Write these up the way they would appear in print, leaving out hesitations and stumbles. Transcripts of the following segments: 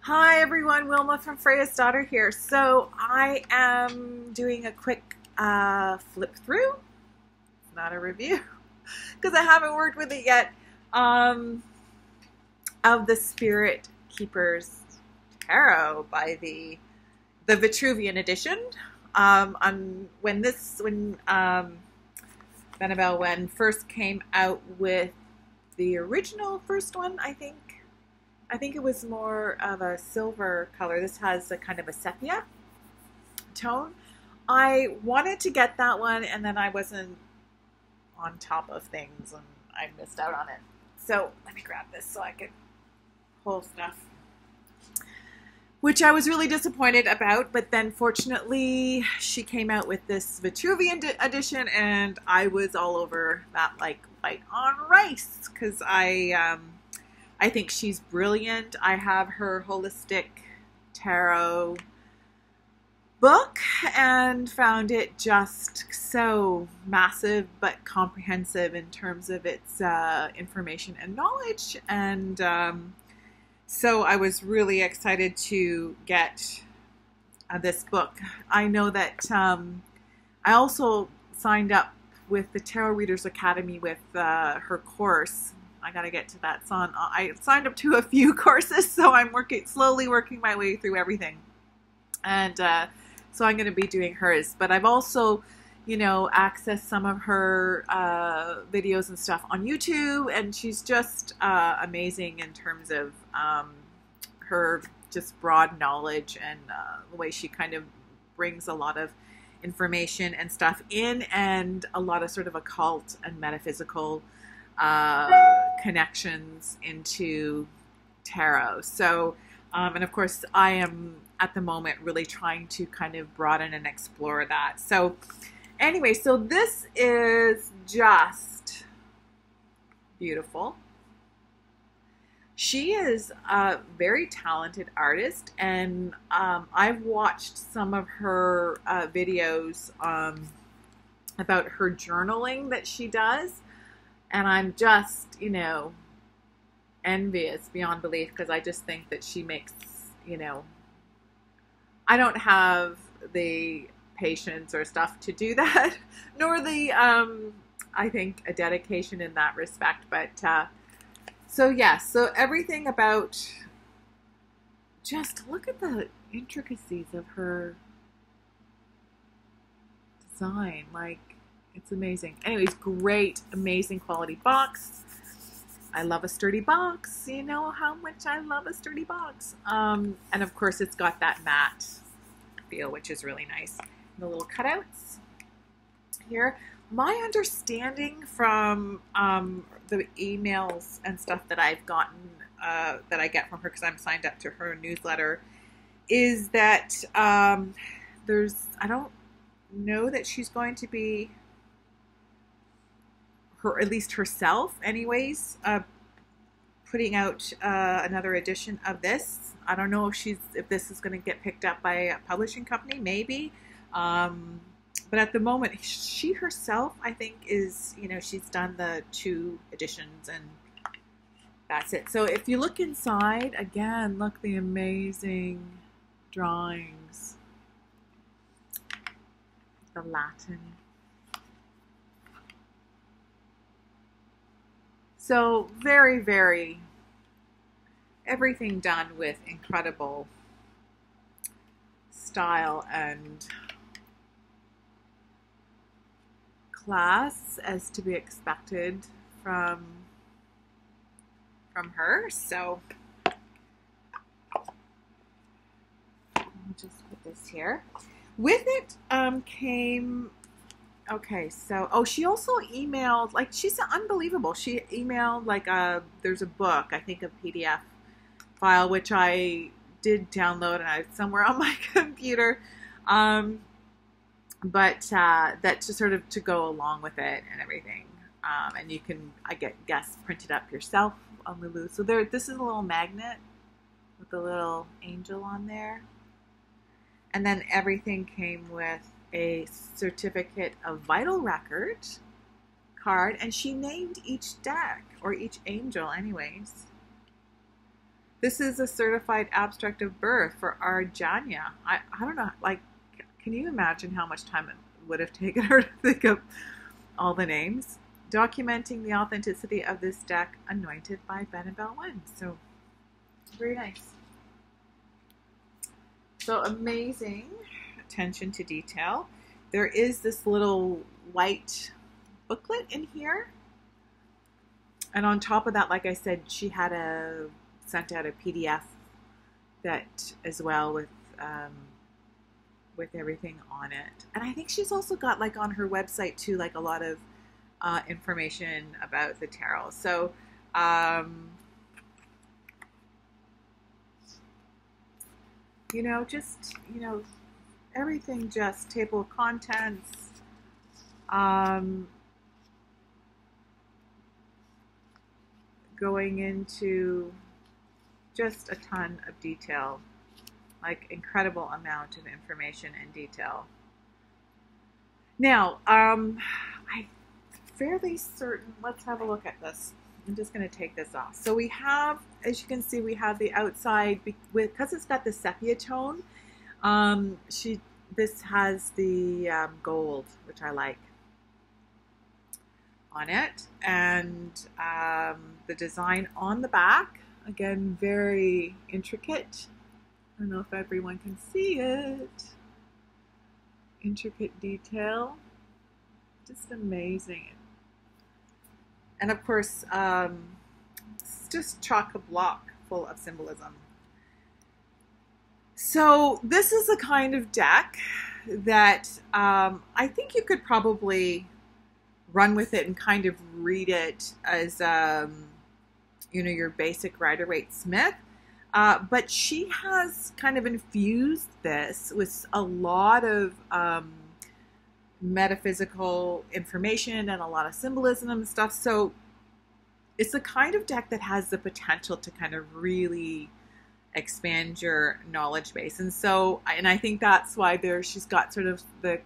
Hi everyone, Wilma from Freya's Daughter here. So I am doing a quick flip through. It's not a review because I haven't worked with it yet. Of the Spirit Keepers Tarot by the Vetruvian edition. When Benebell Wen first came out with the original first one, I think it was more of a silver color. This has a kind of a sepia tone. I wanted to get that one, and then I wasn't on top of things, and I missed out on it. So let me grab this so I can pull stuff, which I was really disappointed about. But then fortunately, she came out with this Vetruvian edition, and I was all over that like white on rice because I think she's brilliant. I have her holistic tarot book and found it just so massive but comprehensive in terms of its information and knowledge. And so I was really excited to get this book. I know that I also signed up with the Tarot Readers Academy with her course. I gotta get to that. I signed up to a few courses, so I'm slowly working my way through everything. And so I'm going to be doing hers. But I've also, accessed some of her videos and stuff on YouTube, and she's just amazing in terms of her just broad knowledge and the way she kind of brings a lot of information and stuff in, and a lot of sort of occult and metaphysical connections into tarot. So, and of course, I am at the moment really trying to kind of broaden and explore that. So anyway, so this is just beautiful. She is a very talented artist, and I've watched some of her videos about her journaling that she does. And I'm just, envious beyond belief, because I just think that she makes, I don't have the patience or stuff to do that, nor the, I think, a dedication in that respect. But, so yeah, so everything about, just look at the intricacies of her design, like, it's amazing. Anyways, great, amazing quality box. I love a sturdy box. You know how much I love a sturdy box. And of course, it's got that matte feel, which is really nice. The little cutouts here. My understanding from the emails and stuff that I've gotten, that I get from her because I'm signed up to her newsletter, is that I don't know that she's going to be, or at least herself anyways, putting out another edition of this. I don't know if this is going to get picked up by a publishing company, maybe. But at the moment, she herself, I think, is, she's done the 2 editions, and that's it. So if you look inside, again, look, the amazing drawings. The Latin. So very, very, everything done with incredible style and class, as to be expected from her. So I'll just put this here. With it came, okay, so, she also emailed, like, she's unbelievable. She emailed, like, there's a book, I think a PDF file, which I did download, and it's somewhere on my computer. But that just sort of to go along with it and everything. And you can, I guess, print it up yourself on Lulu. So this is a little magnet with a little angel on there. And then everything came with a certificate of vital record card, and she named each deck, or each angel anyways. This is a certified abstract of birth for Arjanya. I don't know, like, can you imagine how much time it would have taken her to think of all the names? Documenting the authenticity of this deck, anointed by Benebell Wen. So, very nice. So amazing attention to detail. There is this little white booklet in here. And on top of that, like I said, she had sent out a PDF that as well with everything on it. And I think she's also got, like, on her website too, like a lot of information about the tarot. So you know, just, you know, everything, just table of contents, going into just a ton of detail, like incredible amount of information and detail. Now, I'm fairly certain, let's have a look at this. I'm just going to take this off. So we have, as you can see, we have the outside, because it's got the sepia tone, this has the gold, which I like, on it. And the design on the back, again, very intricate. I don't know if everyone can see it. Intricate detail. Just amazing. And of course, it's just chock-a-block full of symbolism. So this is a kind of deck that I think you could probably run with it and kind of read it as, you know, your basic Rider-Waite-Smith. But she has kind of infused this with a lot of metaphysical information and a lot of symbolism and stuff. So it's the kind of deck that has the potential to kind of really expand your knowledge base. And so, and I think that's why she's got sort of the,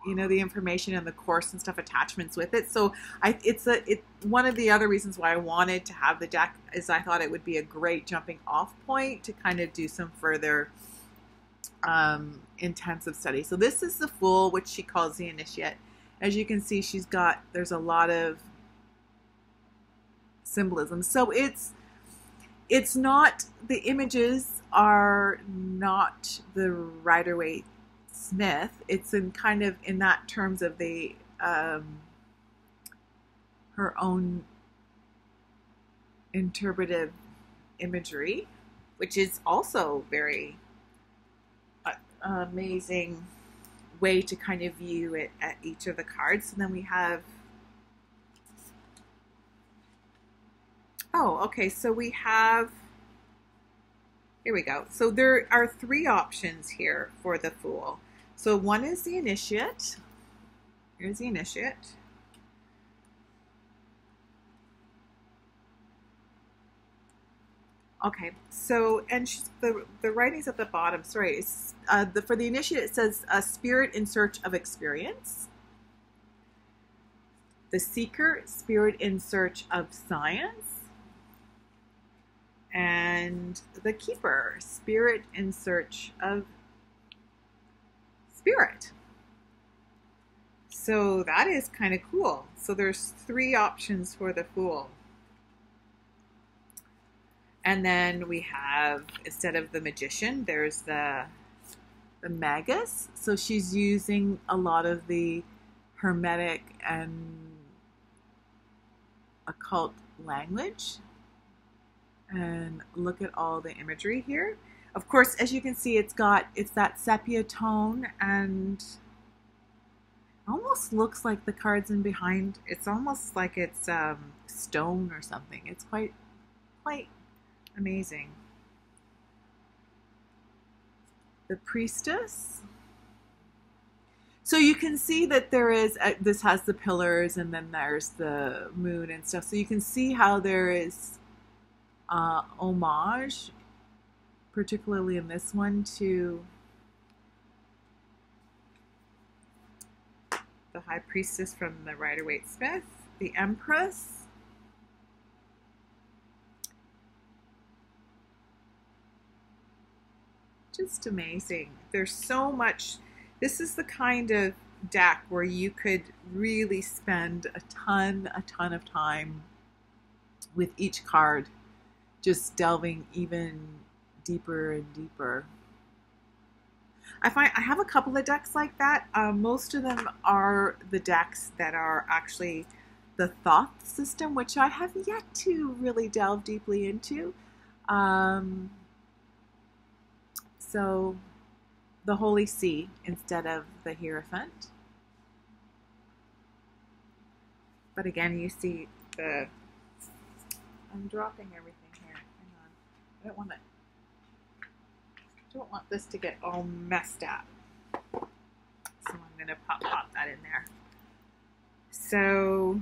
you know, the information and the course and stuff attachments with it. So it's one of the other reasons why I wanted to have the deck is I thought it would be a great jumping off point to kind of do some further intensive study. So this is the Fool, which she calls the Initiate. As you can see, there's a lot of symbolism. So it's not, the images are not the Rider-Waite-Smith. It's in kind of in that terms of the her own interpretive imagery, which is also very amazing way to kind of view it at each of the cards. And then we have, oh, okay, so we have, here we go. So there are 3 options here for the Fool. So one is the Initiate. Here's the Initiate. Okay, so, and the writing's at the bottom, sorry, for the Initiate it says, a spirit in search of experience. The Seeker, spirit in search of science. And the Keeper, spirit in search of spirit. So that is kind of cool. So there's 3 options for the Fool. And then we have, instead of the Magician, there's the Magus. So she's using a lot of the Hermetic and occult language. And look at all the imagery here. Of course, as you can see, it's that sepia tone, and it almost looks like the cards in behind. It's almost like it's stone or something. It's quite amazing. The Priestess. So you can see that there is, this has the pillars, and then there's the moon and stuff. So you can see how there is homage, particularly in this one, to the High Priestess from the Rider-Waite-Smith, the Empress, Just amazing. There's so much. This is the kind of deck where you could really spend a ton of time with each card, just delving even deeper and deeper. I find I have a couple of decks like that. Most of them are the decks that are actually the thought system, which I have yet to really delve deeply into. So the Holy See instead of the Hierophant. But again, you see the... I'm dropping everything here. Hang on. I don't want this to get all messed up. So I'm going to pop that in there. So...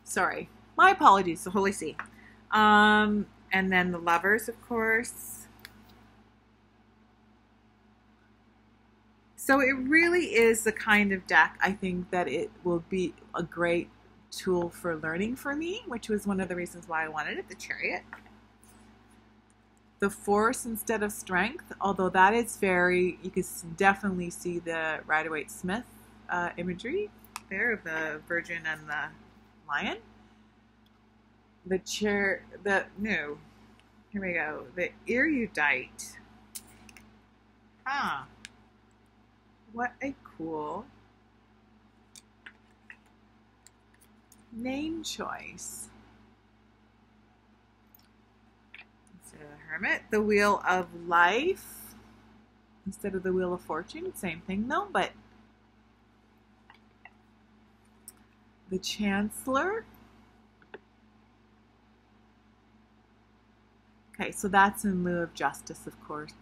Sorry, my apologies, the Holy See. And then the Lovers, of course. So it really is the kind of deck I think that it will be a great tool for learning for me, which was one of the reasons why I wanted it, the Chariot. The Force instead of Strength, although that is very, you can definitely see the Rider-Waite-Smith imagery there of the Virgin and the Lion. Here we go. The Erudite. Huh. What a cool name choice. So the Hermit. The Wheel of Life instead of the Wheel of Fortune. Same thing though, but the Chancellor. Okay, so that's in lieu of Justice, of course.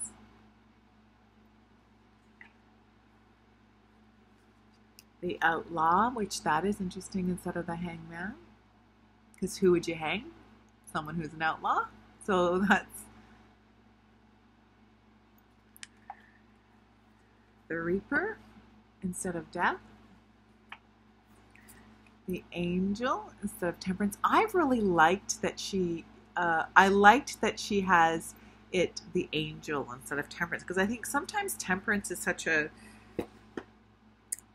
The Outlaw, which that is interesting instead of the Hangman. Because who would you hang? Someone who's an outlaw. So that's the Reaper instead of Death. The Angel instead of Temperance. I really liked that she has the Angel instead of Temperance, because I think sometimes Temperance is such a,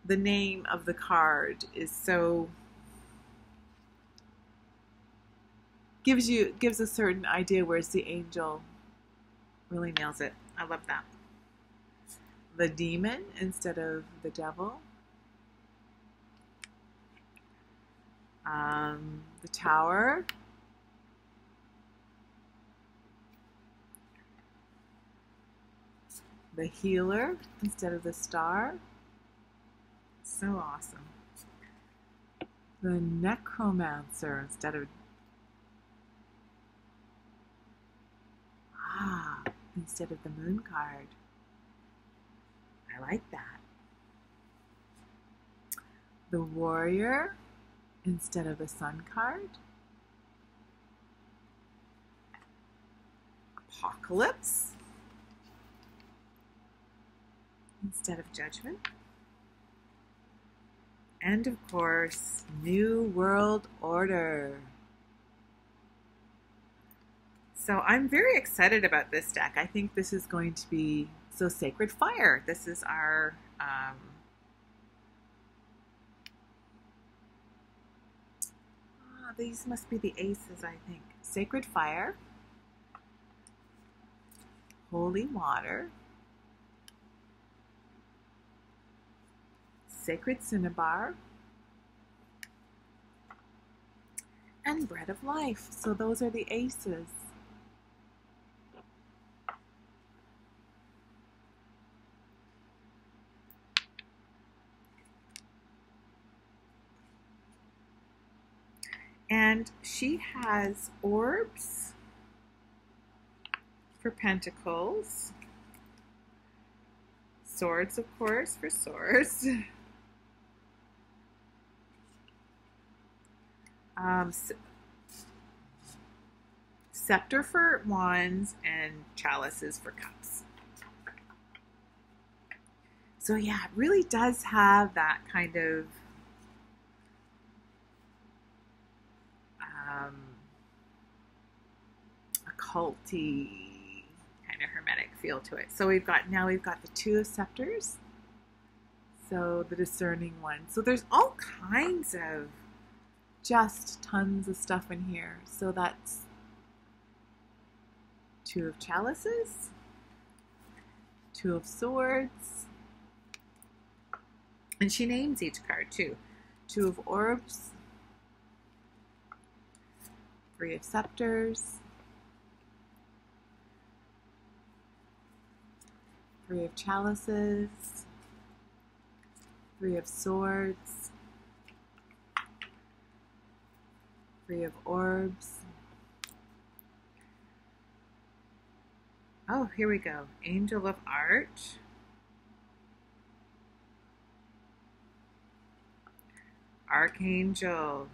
the name of the card is so, gives a certain idea, whereas the Angel really nails it. I love that. The Demon instead of the Devil. The Tower. The Healer instead of the Star. So awesome. The Necromancer instead of instead of the Moon card. I like that. The Warrior instead of the Sun card. Apocalypse instead of Judgment. And of course, New World Order. So I'm very excited about this deck. I think this is going to be, so Sacred Fire. This is our these must be the aces, I think. Sacred Fire, Holy Water, Sacred Cinnabar, and Bread of Life. So those are the aces. And she has orbs for pentacles, swords, of course, for swords, scepter for wands, and chalices for cups. So yeah, it really does have that kind of occulty kind of hermetic feel to it. So we've got the Two of Scepters. So the discerning one. So there's all kinds of just tons of stuff in here. So that's Two of Chalices, Two of Swords, and she names each card too. Two of Orbs, Three of Scepters, Three of Chalices, Three of Swords, Three of Orbs. Oh, here we go. Angel of Art. Archangel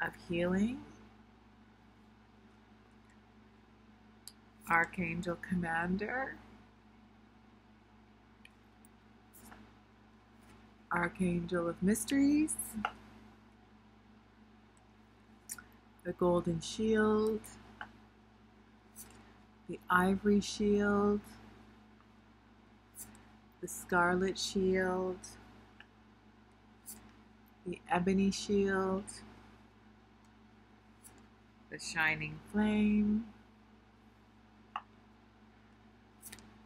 of Healing. Archangel Commander. Archangel of Mysteries. The Golden Shield. The Ivory Shield. The Scarlet Shield. The Ebony Shield. The Shining Flame.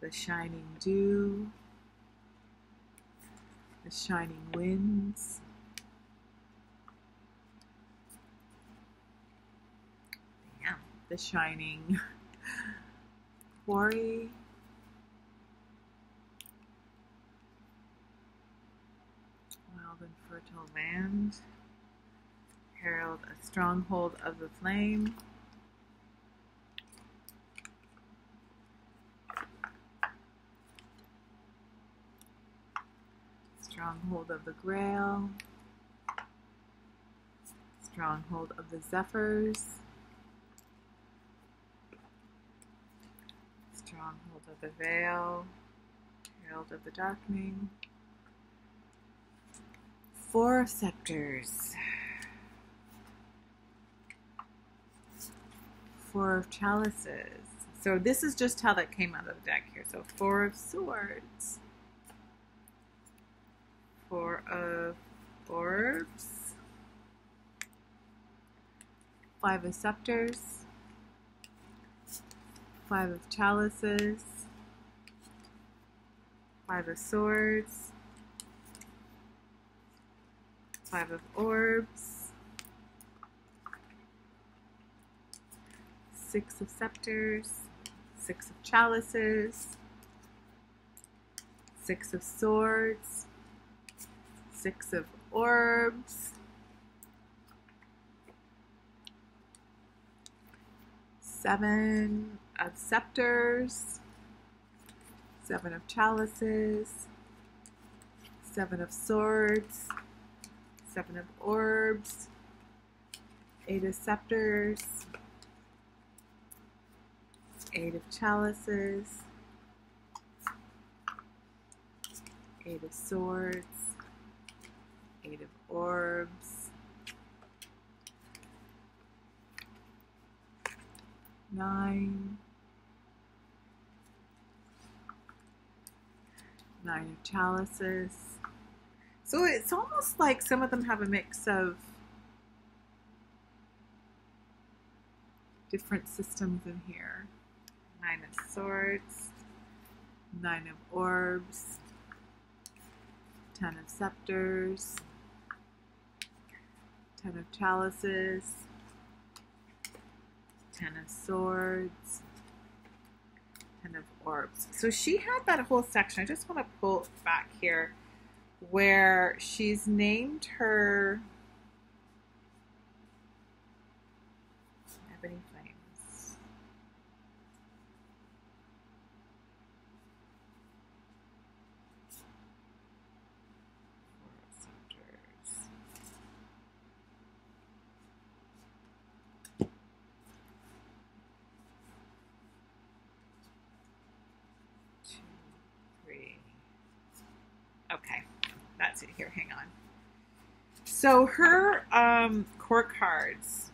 The Shining Dew. The Shining Winds. Yeah, the Shining Quarry. Wild and Fertile Land. Herald, a Stronghold of the Flame. Stronghold of the Grail. Stronghold of the Zephyrs. Stronghold of the Veil. Herald of the Darkening. Four of Scepters. Four of Chalices. So this is just how that came out of the deck here. So Four of Swords. Four of Orbs. Five of Scepters. Five of Chalices. Five of Swords. Five of Orbs. Six of Scepters. Six of Chalices. Six of Swords. Six of Orbs. Seven of Scepters. Seven of Chalices. Seven of Swords. Seven of Orbs. Eight of Scepters. Eight of Chalices. Eight of Swords. Eight of Orbs. Nine. Nine of Chalices. So it's almost like some of them have a mix of different systems in here. Nine of Swords. Nine of Orbs. 10 of Scepters. 10 of Chalices, 10 of Swords, 10 of Orbs. So she had that whole section. I just want to pull back here where she's named her Ebony Flames. Okay, that's it here. Hang on. So her core cards,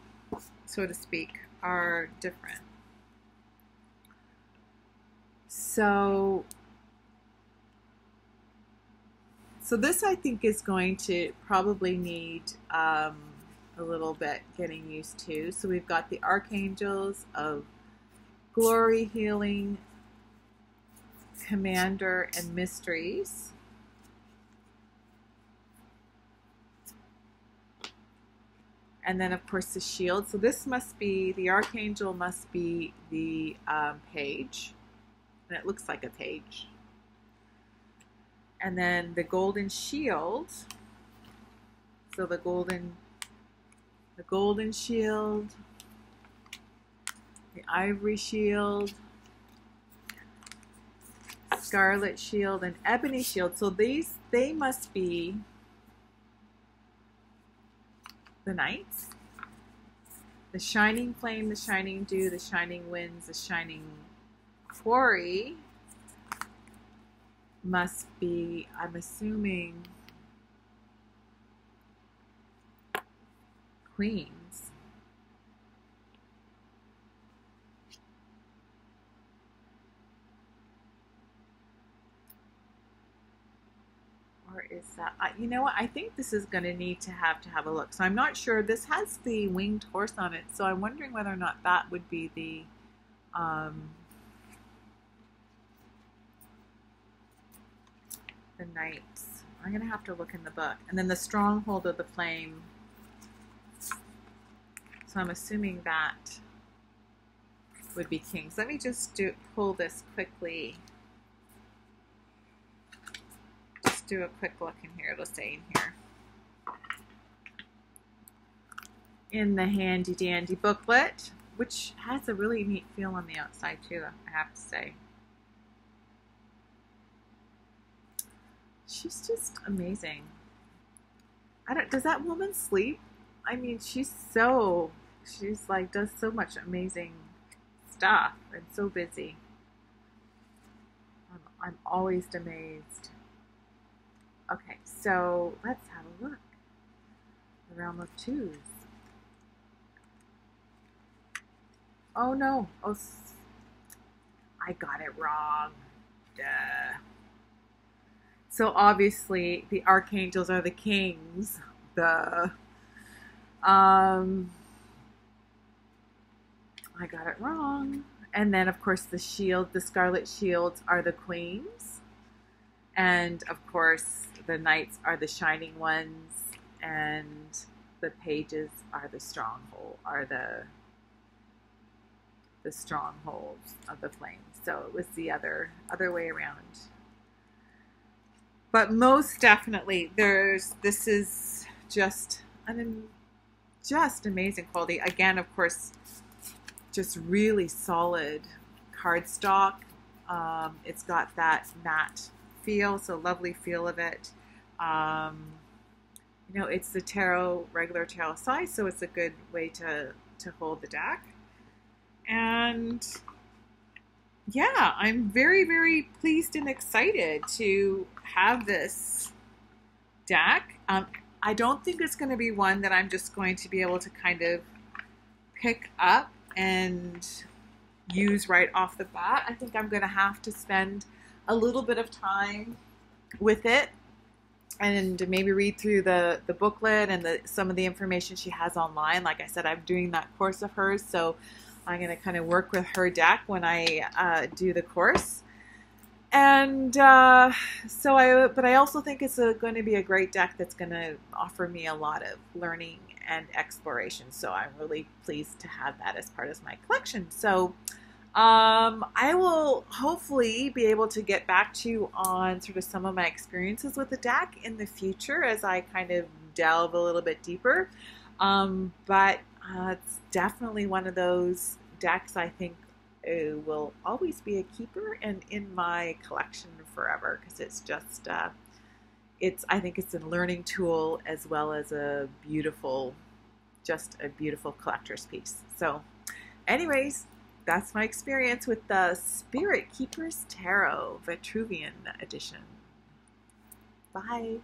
so to speak, are different. So this I think is going to probably need a little bit getting used to. So we've got the archangels of glory, healing, commander, and mysteries. And then, of course, the shield. So this must be, the archangel must be the page. And it looks like a page. And then the golden shield. So the golden shield, the ivory shield, scarlet shield, and ebony shield. So they must be the knights. The shining flame, the shining dew, the shining winds, the shining quarry must be, I'm assuming, queens. Or is that, you know what, I think this is going to need to have a look. So I'm not sure. This has the winged horse on it, so I'm wondering whether or not that would be the knights. I'm going to have to look in the book. And then the stronghold of the flame. So I'm assuming that would be kings. Let me just pull this quickly. Just do a quick look in here. It'll say in here. In the handy dandy booklet, which has a really neat feel on the outside too, I have to say. She's just amazing. Does that woman sleep? I mean, she's like, does so much amazing stuff and so busy. I'm always amazed. Okay, so let's have a look. The realm of twos. Oh no, oh, I got it wrong. Duh. So obviously the archangels are the kings. I got it wrong. And then of course the shield, the scarlet shields are the queens. And of course the knights are the shining ones, and the pages are the stronghold, the strongholds of the flame. So it was the other way around. But most definitely, this is just amazing quality. Again, of course, just really solid cardstock. It's got that matte feel, so lovely feel of it. You know, it's the regular tarot size, so it's a good way to hold the deck. And yeah, I'm very, very pleased and excited to have this deck. I don't think it's going to be one that I'm just going to be able to kind of pick up and use right off the bat. I think I'm going to have to spend a little bit of time with it and maybe read through the booklet and some of the information she has online. Like I said, I'm doing that course of hers, so I'm going to kind of work with her deck when I do the course. And but I also think it's going to be a great deck that's going to offer me a lot of learning and exploration. So I'm really pleased to have that as part of my collection. So I will hopefully be able to get back to you on sort of some of my experiences with the deck in the future as I kind of delve a little bit deeper. But it's definitely one of those decks I think will always be a keeper and in my collection forever, because it's just I think it's a learning tool as well as just a beautiful collector's piece. So anyways, that's my experience with the Spirit Keepers Tarot Vetruvian edition. Bye.